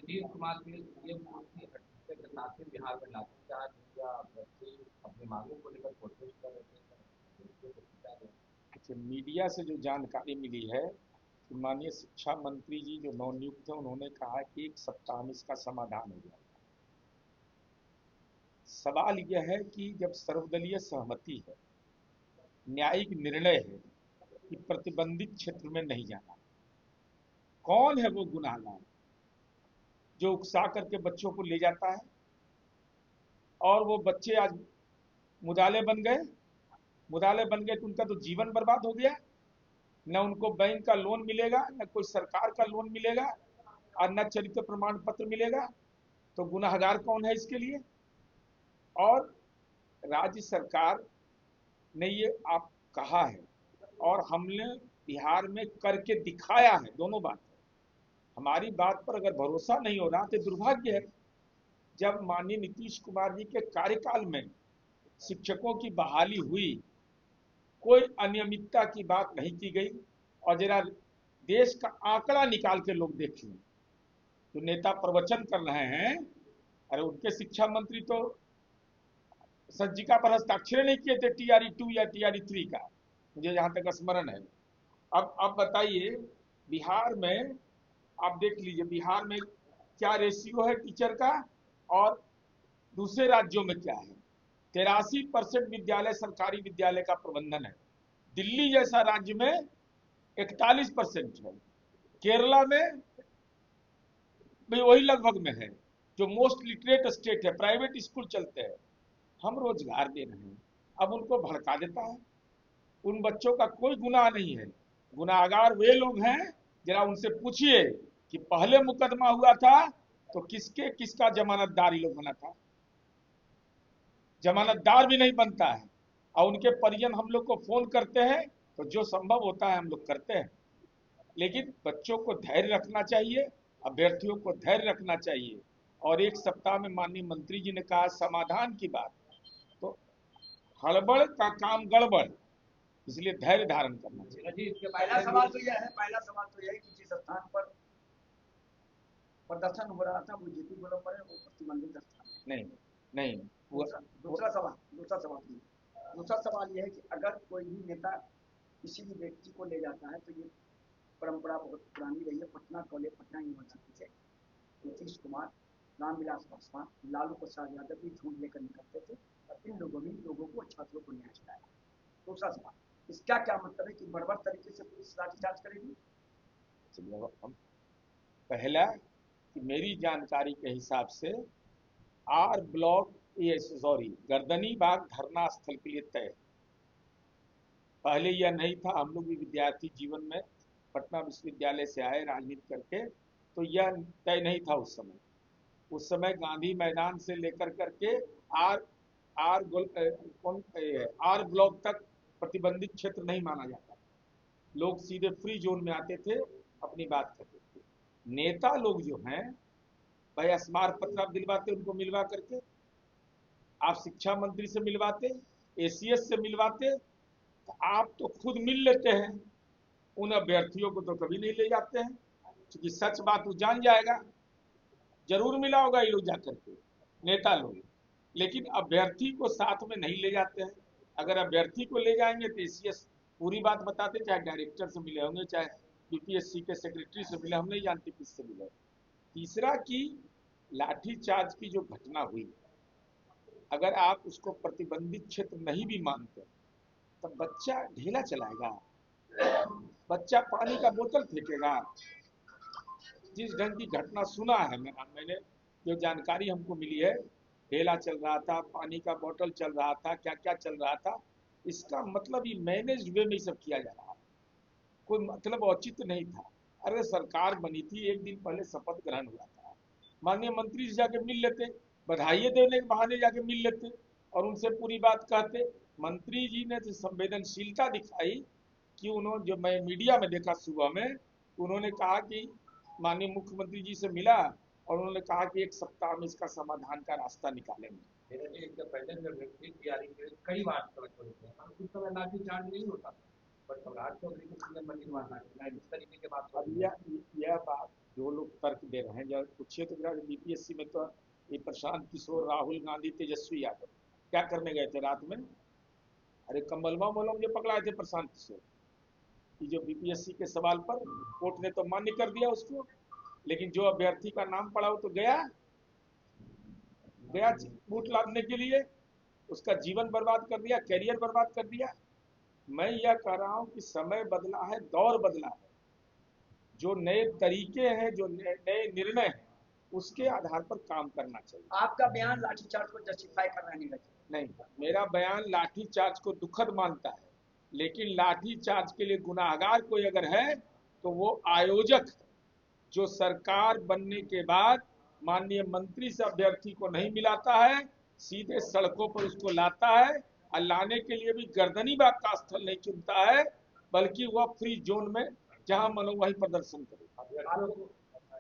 नीतीश कुमार के सीएम कुर्सी हटने के साथ ही बिहार में लाठीचार्ज हुआ, बच्चे अपनी मांगों को लेकर प्रोटेस्ट कर रहे थे, बच्चों को पीटा गया। अच्छा, मीडिया से जो जानकारी मिली है कि माननीय शिक्षा मंत्री जी जो नवनियुक्त हैं उन्होंने कहा कि एक सप्ताह में इसका समाधान हो जाएगा। सवाल यह है कि जब सर्वदलीय सहमति है, न्यायिक निर्णय है कि प्रतिबंधित क्षेत्र में नहीं जाना, कौन है वो गुनाहगार जो उकसा करके बच्चों को ले जाता है और वो बच्चे आज मुदाले बन गए। मुदाले बन गए तो उनका तो जीवन बर्बाद हो गया। न उनको बैंक का लोन मिलेगा, न कोई सरकार का लोन मिलेगा, और न चरित्र प्रमाण पत्र मिलेगा। तो गुनाहगार कौन है इसके लिए? और राज्य सरकार ने ये आप कहा है और हमने बिहार में करके दिखाया है, दोनों बात है। हमारी बात पर अगर भरोसा नहीं हो रहा तो दुर्भाग्य है। जब माननीय नीतीश कुमार जी के कार्यकाल में शिक्षकों की बहाली हुई, कोई अनियमितता की बात नहीं की गई। और जरा देश का आंकड़ा निकाल के लोग देख लें, जो नेता प्रवचन कर रहे हैं, अरे उनके शिक्षा मंत्री तो संचिका पर हस्ताक्षर नहीं किए थे टीआरई 2 या टीआरई 3 का, मुझे जहां तक स्मरण है। अब बताइए, बिहार में आप देख लीजिए बिहार में क्या रेशियो है टीचर का और दूसरे राज्यों में क्या है। 83% विद्यालय सरकारी विद्यालय का प्रबंधन है। दिल्ली जैसा राज्य में 41% है। केरला में भी वही लगभग में है, जो मोस्ट लिटरेट स्टेट है, प्राइवेट स्कूल चलते हैं। हम रोजगार दे रहे हैं, अब उनको भड़का देता है। उन बच्चों का कोई गुनाह नहीं है। गुनाहगार वे लोग हैं, जरा उनसे पूछिए कि पहले मुकदमा हुआ था तो किसके किसका जमानतदार ये लोग बना था। जमानतदार भी नहीं बनता है। और उनके परिजन हम लोग को फोन करते हैं तो जो संभव होता है हम लोग करते हैं। लेकिन बच्चों को धैर्य रखना चाहिए, अभ्यर्थियों को धैर्य रखना चाहिए। और एक सप्ताह में माननीय मंत्री जी ने कहा समाधान की बात, तो हड़बड़ का काम गड़बड़, इसलिए धैर्य धारण करना चाहिए। जी, इसके पहला सवाल तो यह है कि जिस स्थान पर प्रदर्शन हो रहा था वो जेपी गोलम्बर है, वो प्रतिबंधित स्थान है। नहीं, नहीं, वो, दूसरा वो दूसरा सवाल दूसरा सवाल दूसरा सवाल यह है कि अगर कोई भी नेता किसी भी व्यक्ति को ले जाता है तो ये परंपरा बहुत पुरानी रही है। पटना कॉलेज, पटना यूनिवर्सिटी से नीतीश कुमार, रामविलास पासवान, लालू प्रसाद यादव भी झूठ लेकर निकलते थे और इन लोगों ने लोगों को छात्रों को न्याय दिलाया। दूसरा सवाल, इसका क्या मतलब है कि बर्बर तरीके से पुलिस लाठीचार्ज करेगी? चलिए, हम पहला कि मेरी जानकारी के हिसाब से आर ब्लॉक, ये सॉरी, गर्दनी बाग धरना स्थल के लिए तय है। पहले यह नहीं था। हम लोग भी विद्यार्थी जीवन में पटना विश्वविद्यालय से आए राजनीति करके, तो यह तय नहीं था उस समय। उस समय गांधी मैदान से लेकर करके आर आर कौन आर ब्लॉक तक प्रतिबंधित क्षेत्र नहीं माना जाता। लोग सीधे फ्री जोन में आते थे, अपनी बात करते थे। नेता लोग जो हैं, भाई स्मारक पत्र आप दिलवाते उनको मिलवा करके, आप शिक्षा मंत्री से मिलवाते, एसीएस से मिलवाते, तो आप तो खुद मिल लेते हैं। उन अभ्यर्थियों को तो कभी नहीं ले जाते हैं, क्योंकि सच बात वो जान जाएगा। जरूर मिला होगा ये लोग जाकर के, नेता लोग। लेकिन अभ्यर्थी को साथ में नहीं ले जाते हैं। अगर अभ्यर्थी को ले जाएंगे तो एसीएस पूरी बात बताते, चाहे डायरेक्टर से मिले होंगे, चाहे यूपीएससी के सेक्रेटरी से मिले, हम नहीं जानते किससे मिले। तीसरा कि लाठीचार्ज की जो घटना हुई, अगर आप उसको प्रतिबंधित क्षेत्र नहीं भी मानते तब बच्चा ढेला चलाएगा, बच्चा पानी का बोतल फेंकेगा। जिस ढंग की घटना सुना है, मैंने जो जानकारी हमको मिली है, ढेला चल रहा था, पानी का बोतल चल रहा था, क्या क्या चल रहा था। इसका मतलब ये मैनेज वे में सब किया जा रहा है, कोई मतलब औचित्य नहीं था। अरे सरकार बनी थी, एक दिन पहले शपथ ग्रहण हुआ था, माननीय मंत्री से जाके मिल लेते, बधाई देने के बहाने जाके मिल लेते और उनसे पूरी बात कहते। मंत्री जी ने जो संवेदनशीलता दिखाई कि उन्होंने, जो मैं मीडिया में देखा सुबह में, उन्होंने कहा कि माननीय मुख्यमंत्री जी से मिला और उन्होंने कहा कि एक सप्ताह में इसका समाधान का रास्ता निकालेंगे। इसके पहले जब व्यक्ति तैयारी के कई बार कलेक्टर होते हैं, उस समय लाठीचार्ज नहीं होता था, पर सम्राट चौधरी को सीएम बनी माना इस तरीके के बात। अब यह बात जो लोग तर्क दे रहे हैं, जब पूछिए तो बीपीएससी में तो ये प्रशांत किशोर, राहुल गांधी, तेजस्वी यादव क्या करने गए थे रात में? अरे कम्बलवा वालों मुझे पकड़ाए थे प्रशांत किशोर कि जो बीपीएससी के सवाल पर कोर्ट ने तो मान्य कर दिया उसको, लेकिन जो अभ्यर्थी का नाम पड़ा वो तो गया गया वोट लादने के लिए, उसका जीवन बर्बाद कर दिया, कैरियर बर्बाद कर दिया। मैं यह कह रहा हूं कि समय बदला है, दौर बदला है, जो नए तरीके हैं, जो नए निर्णय हैं, उसके आधार पर काम करना चाहिए। आपका बयान लाठीचार्ज को जस्टिफाई करना नहीं लगे? नहीं, मेरा बयान लाठीचार्ज को दुखद मानता है, लेकिन लाठीचार्ज के लिए गुनाहगार कोई अगर है तो वो आयोजक है, जो सरकार बनने के बाद माननीय मंत्री से अभ्यर्थी को नहीं मिलाता है, सीधे सड़कों पर उसको लाता है, और लाने के लिए भी गर्दनीबाग का स्थल नहीं चुनता है, बल्कि वह फ्री जोन में जहां मनो वही प्रदर्शन करे।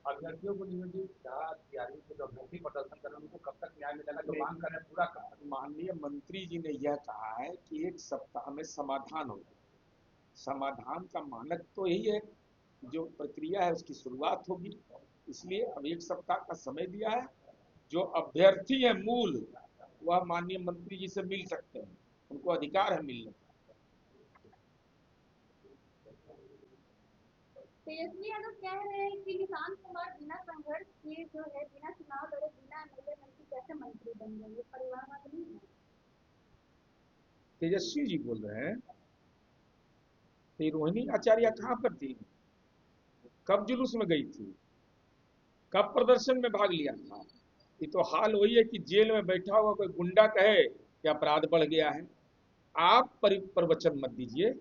अभ्यर्थियों को जी जहाँ तैयारी के जो अभ्यर्थी प्रदर्शन कर रहे हैं उनको कब तक न्याय मिलेगा, जो मांग कर रहे हैं पूरा कर? माननीय मंत्री जी ने यह कहा है कि 1 सप्ताह में समाधान होगा। समाधान का मानक तो यही है, जो प्रक्रिया है उसकी शुरुआत होगी, इसलिए अब 1 सप्ताह का समय दिया है। जो अभ्यर्थी है मूल, वह माननीय मंत्री जी से मिल सकते हैं, उनको अधिकार है मिलने का। तेजस्वी यादव कह रहे हैं कि निशांत कुमार बिना संघर्ष किए जो है, बिना चुनाव लड़े, बिना एमएलए मंत्री कैसे मंत्री बन गए, ये परिवारवाद नहीं है? तेजस्वी जी बोल रहे हैं, तो रोहिणी आचार्य कहाँ पर थी? कब जुलूस में गई थी? कब प्रदर्शन में भाग लिया था? ये तो हाल वही है कि जेल में बैठा हुआ कोई गुंडा कहे कि अपराध बढ़ गया है। आप प्रवचन मत दीजिए।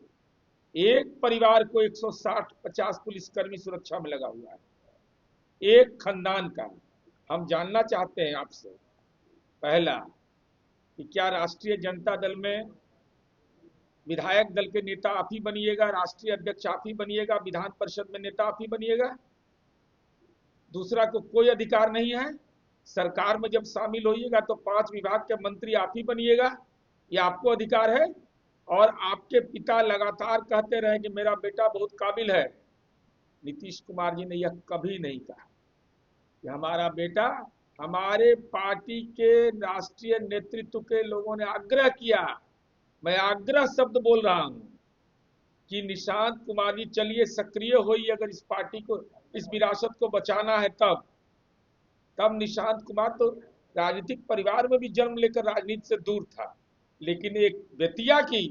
एक परिवार को 160-50 पुलिसकर्मी सुरक्षा में लगा हुआ है, एक खानदान का। हम जानना चाहते हैं आपसे, पहला कि क्या राष्ट्रीय जनता दल में विधायक दल के नेता आप ही बनिएगा, राष्ट्रीय अध्यक्ष आप ही बनिएगा, विधान परिषद में नेता आप ही बनिएगा, दूसरा को कोई अधिकार नहीं है? सरकार में जब शामिल होइएगा तो 5 विभाग के मंत्री आप ही बनिएगा, ये आपको अधिकार है? और आपके पिता लगातार कहते रहे कि मेरा बेटा बहुत काबिल है। नीतीश कुमार जी ने यह कभी नहीं कहा कि हमारा बेटा, हमारे पार्टी के राष्ट्रीय नेतृत्व के लोगों ने आग्रह किया, मैं आग्रह शब्द बोल रहा हूं कि निशांत कुमार जी चलिए सक्रिय होइए, अगर इस पार्टी को, इस विरासत को बचाना है तब निशांत कुमार तो राजनीतिक परिवार में भी जन्म लेकर राजनीति से दूर था, लेकिन एक बेतिया की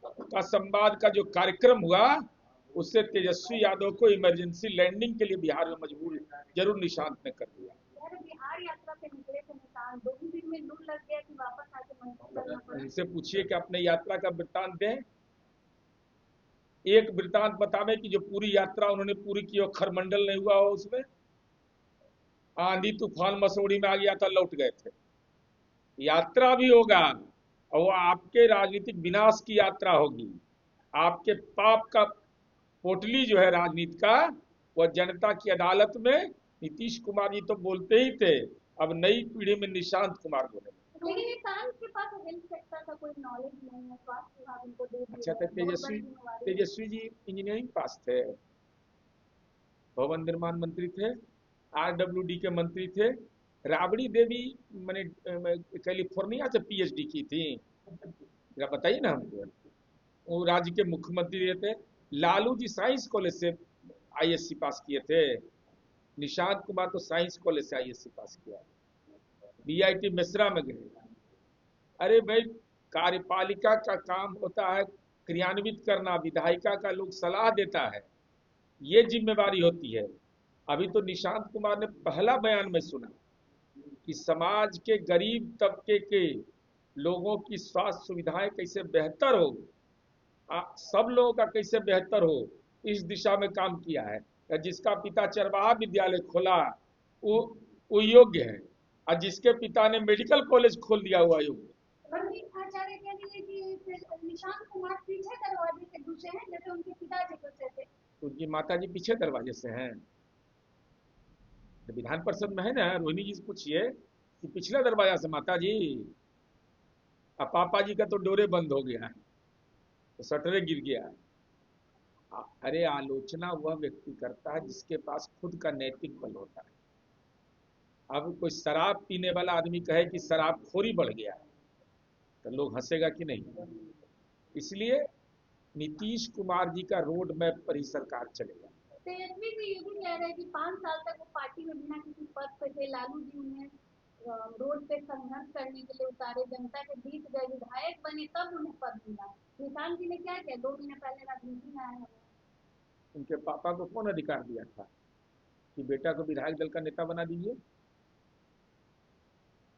का संवाद का जो कार्यक्रम हुआ, उससे तेजस्वी यादव को इमरजेंसी लैंडिंग के लिए बिहार में मजबूर जरूर निशांत ने कर दिया। बिहार यात्रा से निकले थे निशांत, 2 दिन में लू लग गया कि वापस आके मंत्री करना पड़ा। उनसे पूछिए कि अपने यात्रा का वृत्तांत दें, एक वृत्तांत बतावे कि जो पूरी यात्रा उन्होंने पूरी की और खरमंडल नहीं हुआ हो, उसमें आंधी तूफान मसौड़ी में आ गया था, लौट गए थे। यात्रा भी होगा और वो आपके राजनीतिक विनाश की यात्रा होगी, आपके पाप का पोटली जो है राजनीति का, वह जनता की अदालत में नीतीश कुमार जी तो बोलते ही थे, अब नई पीढ़ी में निशांत कुमार बोले। लेकिन निशांत के पास हेल्थ सेक्टर का कोई नॉलेज नहीं है, स्वास्थ्य विभाग उनको दे दिया। अच्छा, तो तेजस्वी जी इंजीनियरिंग पास थे, भवन निर्माण मंत्री थे, आरडब्ल्यूडी के मंत्री थे। राबड़ी देवी मैंने कैलिफोर्निया से पीएचडी की थी, बताइए ना हमको। वो राज्य के मुख्यमंत्री रहे थे। लालू जी साइंस कॉलेज से आईएससी पास किए थे, निशांत कुमार तो साइंस कॉलेज से आईएससी पास किया, बीआईटी मिश्रा में गए। अरे भाई, कार्यपालिका का काम होता है क्रियान्वित करना, विधायिका का लोग सलाह देता है, ये जिम्मेवारी होती है। अभी तो निशांत कुमार ने पहला बयान में सुना कि समाज के गरीब तबके के लोगों की स्वास्थ्य सुविधाएं कैसे बेहतर हो, सब लोगों का कैसे बेहतर हो, इस दिशा में काम किया है। जिसका पिता चरवाहा विद्यालय खोला वो योग्य है, और जिसके पिता ने मेडिकल कॉलेज खोल दिया हुआ योग्य। आचार्य कह रही है कि निशांत कुमार पीछे दरवाजे से घुसे हैं, जैसे उनके पिताजी घुसे थे। उनकी माता जी पीछे दरवाजे से हैं, विधान परिषद में है ना, रोहिणी जी से पूछिए कि पिछले दरवाजा से माता जी, अब पापा जी का तो डोरे बंद हो गया है, तो शटरे गिर गया है। अरे आलोचना वह व्यक्ति करता है जिसके पास खुद का नैतिक बल होता है। अब कोई शराब पीने वाला आदमी कहे कि शराबखोरी बढ़ गया तो लोग हंसेगा कि नहीं। इसलिए नीतीश कुमार जी का रोड मैप पर ही सरकार चलेगा। तेजस्वी जी ये भी कह रहे हैं कि 5 साल तक वो पार्टी में बिना किसी पद पे थे। लालू जी उन्हें रोड पे संघर्ष करने के लिए उतारे, जनता के बीच गए, विधायक बने तब उन्हें पद मिला। निशांत जी ने क्या किया? 2 महीने पहले राजनीति में आए हैं। उनके पापा को कौन अधिकार दिया था कि बेटा को विधायक दल का नेता बना दीजिए?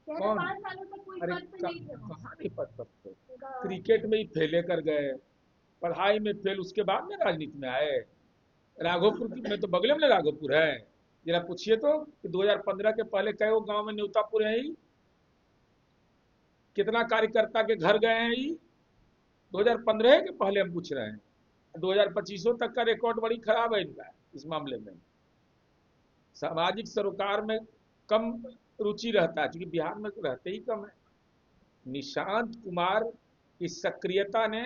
कह रहे कौन? 5 सालों तक कोई अरे पद पे नहीं थे वो। कहाँ नहीं पद पर थे? उनका क्रिकेट में ही फेले कर गए, पढ़ाई में फेल, उसके बाद में राजनीति में आए। राघोपुर में तो बगले में राघोपुर है, जरा पूछिए तो कि 2015 के पहले कई गांव में न्योतापुर है ही, कितना कार्यकर्ता के घर गए हैं ही? 2015 के पहले हम पूछ रहे हैं। 2025 तक का रिकॉर्ड बड़ी खराब है इनका इस मामले में। सामाजिक सरोकार में कम रुचि रहता है, क्योंकि बिहार में तो रहते ही कम है। निशांत कुमार की सक्रियता ने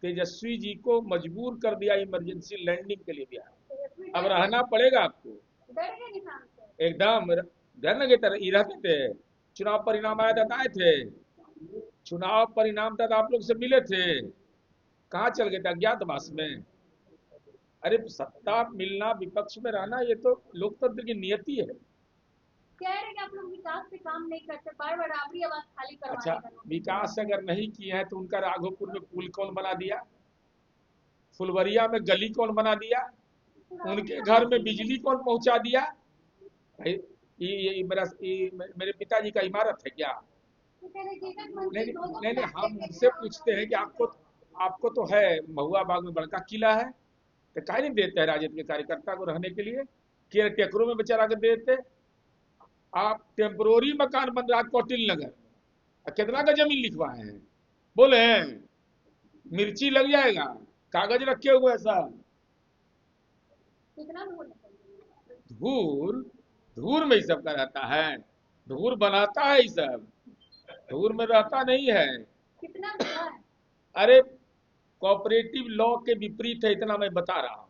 तेजस्वी जी को मजबूर कर दिया इमरजेंसी लैंडिंग के लिए बिहार। तेजस्वी अब रहना पड़ेगा आपको डर गए निशांत से। एकदम। डर लगे रहते थे। चुनाव परिणाम आया था, आए थे। चुनाव परिणाम तक आप लोग से मिले थे, कहाँ चल गए थे? अज्ञातवास में। अरे सत्ता मिलना, विपक्ष में रहना, ये तो लोकतंत्र की नियति है। कह रहे हैं कि आप लोग विकास पे काम नहीं करते, बार बार आपकी आवाज खाली अच्छा, करवाने का नोटिस विकास अगर नहीं किए हैं तो उनका राघोपुर में पुल कौन बना दिया? फुलवरिया में गली कौन बना दिया? उनके घर में बिजली कौन पहुंचा दिया? भाई मेरे पिताजी का इमारत है क्या? तो कह रहे कि एक नहीं मंत्री 2-2 नहीं नहीं, फ्लैट हम लेके उनसे गया और पूछते हैं कि आपको तो है महुआ बाग में बड़का किला है, तो काहे नहीं देते हैं राजद के कार्यकर्ता को रहने के लिए? केयर टेकरों में बेचारा के देते। आप टेम्पोररी मकान बन रहा है कौटिल नगर में, और कितना का जमीन लिखवाए हैं? बोले हैं मिर्ची लग जाएगा, कागज रखे हुए सब। कितना धूल निकल धूर धूर में ही सबका रहता है, धूर बनाता है ये सब, धूर में रहता नहीं है। कितना हुआ है? अरे कोऑपरेटिव लॉ के विपरीत है, इतना मैं बता रहा हूं।